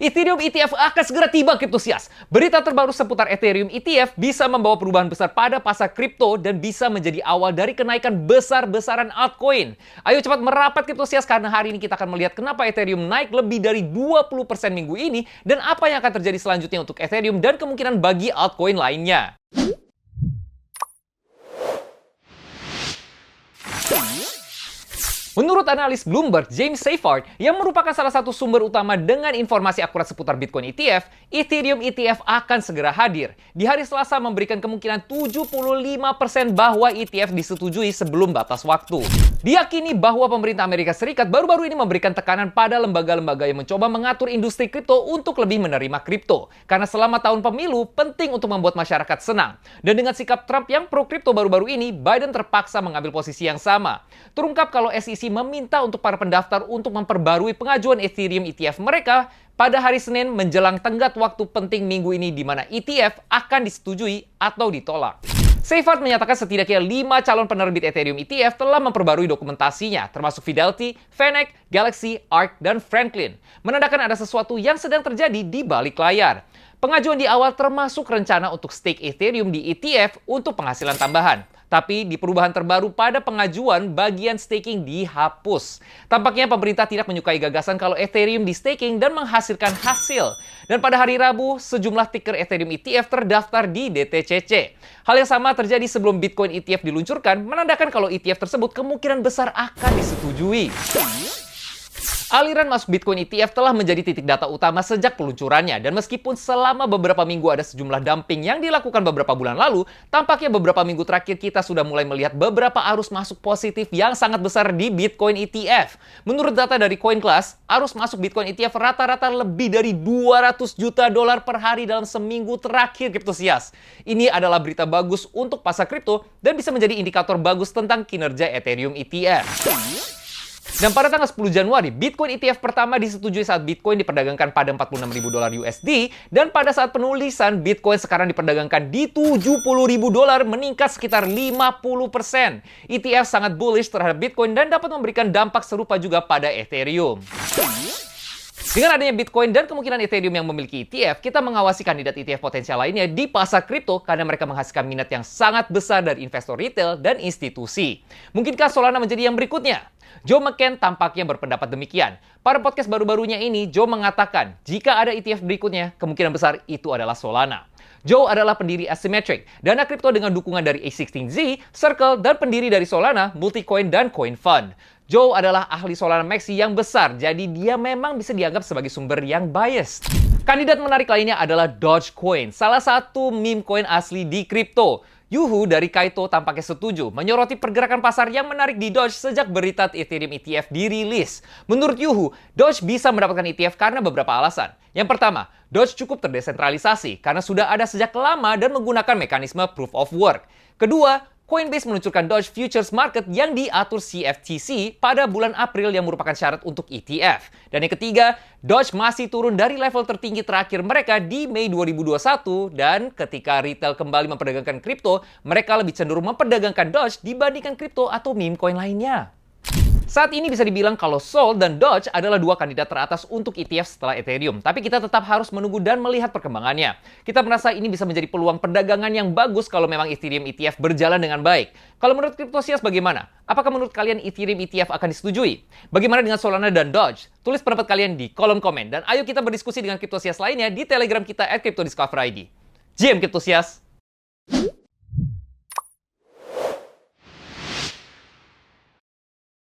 Ethereum ETF akan segera tiba, Kriptosias. Berita terbaru seputar Ethereum ETF bisa membawa perubahan besar pada pasar kripto dan bisa menjadi awal dari kenaikan besar-besaran altcoin. Ayo cepat merapat, Kriptosias, karena hari ini kita akan melihat kenapa Ethereum naik lebih dari 20% minggu ini dan apa yang akan terjadi selanjutnya untuk Ethereum dan kemungkinan bagi altcoin lainnya. Menurut analis Bloomberg, James Seyfarth, yang merupakan salah satu sumber utama dengan informasi akurat seputar Bitcoin ETF, Ethereum ETF akan segera hadir. Di hari Selasa memberikan kemungkinan 75% bahwa ETF disetujui sebelum batas waktu. Diyakini bahwa pemerintah Amerika Serikat baru-baru ini memberikan tekanan pada lembaga-lembaga yang mencoba mengatur industri kripto untuk lebih menerima kripto. Karena selama tahun pemilu, penting untuk membuat masyarakat senang. Dan dengan sikap Trump yang pro-kripto baru-baru ini, Biden terpaksa mengambil posisi yang sama. Terungkap kalau SEC meminta untuk para pendaftar untuk memperbarui pengajuan Ethereum ETF mereka pada hari Senin menjelang tenggat waktu penting minggu ini di mana ETF akan disetujui atau ditolak. Seyfarth menyatakan setidaknya 5 calon penerbit Ethereum ETF telah memperbarui dokumentasinya, termasuk Fidelity, Vanek, Galaxy, Arc, dan Franklin. Menandakan ada sesuatu yang sedang terjadi di balik layar. Pengajuan di awal termasuk rencana untuk stake Ethereum di ETF untuk penghasilan tambahan. Tapi di perubahan terbaru pada pengajuan, bagian staking dihapus. Tampaknya pemerintah tidak menyukai gagasan kalau Ethereum di staking dan menghasilkan hasil. Dan pada hari Rabu, sejumlah ticker Ethereum ETF terdaftar di DTCC. Hal yang sama terjadi sebelum Bitcoin ETF diluncurkan, menandakan kalau ETF tersebut kemungkinan besar akan disetujui. Aliran masuk Bitcoin ETF telah menjadi titik data utama sejak peluncurannya, dan meskipun selama beberapa minggu ada sejumlah dumping yang dilakukan beberapa bulan lalu, tampaknya beberapa minggu terakhir kita sudah mulai melihat beberapa arus masuk positif yang sangat besar di Bitcoin ETF. Menurut data dari CoinClass, arus masuk Bitcoin ETF rata-rata lebih dari 200 juta dolar per hari dalam seminggu terakhir, Kriptosias. Ini adalah berita bagus untuk pasar kripto dan bisa menjadi indikator bagus tentang kinerja Ethereum ETF. Dan pada tanggal 10 Januari, Bitcoin ETF pertama disetujui saat Bitcoin diperdagangkan pada 46.000 dolar USD, dan pada saat penulisan, Bitcoin sekarang diperdagangkan di 70.000 dolar, meningkat sekitar 50%. ETF sangat bullish terhadap Bitcoin dan dapat memberikan dampak serupa juga pada Ethereum. Dengan adanya Bitcoin dan kemungkinan Ethereum yang memiliki ETF, kita mengawasi kandidat ETF potensial lainnya di pasar kripto karena mereka menghasilkan minat yang sangat besar dari investor retail dan institusi. Mungkinkah Solana menjadi yang berikutnya? Joe McCann tampaknya berpendapat demikian. Pada podcast baru-barunya ini, Joe mengatakan jika ada ETF berikutnya, kemungkinan besar itu adalah Solana. Joe adalah pendiri Asymmetric, dana kripto dengan dukungan dari A16Z, Circle, dan pendiri dari Solana, Multicoin, dan CoinFund. Joe adalah ahli Solana Maxi yang besar, jadi dia memang bisa dianggap sebagai sumber yang biased. Kandidat menarik lainnya adalah Dogecoin, salah satu meme coin asli di kripto. Yuhu dari Kaito tampaknya setuju menyoroti pergerakan pasar yang menarik di Doge sejak berita Ethereum ETF dirilis. Menurut Yuhu, Doge bisa mendapatkan ETF karena beberapa alasan. Yang pertama, Doge cukup terdesentralisasi karena sudah ada sejak lama dan menggunakan mekanisme proof of work. Kedua, Coinbase meluncurkan Doge Futures Market yang diatur CFTC pada bulan April yang merupakan syarat untuk ETF. Dan yang ketiga, Doge masih turun dari level tertinggi terakhir mereka di Mei 2021, dan ketika retail kembali memperdagangkan kripto, mereka lebih cenderung memperdagangkan Doge dibandingkan kripto atau meme coin lainnya. Saat ini bisa dibilang kalau Sol dan Doge adalah dua kandidat teratas untuk ETF setelah Ethereum. Tapi kita tetap harus menunggu dan melihat perkembangannya. Kita merasa ini bisa menjadi peluang perdagangan yang bagus kalau memang Ethereum ETF berjalan dengan baik. Kalau menurut Kriptosias bagaimana? Apakah menurut kalian Ethereum ETF akan disetujui? Bagaimana dengan Solana dan Doge? Tulis pendapat kalian di kolom komen. Dan ayo kita berdiskusi dengan Kriptosias lainnya di Telegram kita @CryptoDiscoverID. JM Kriptosias!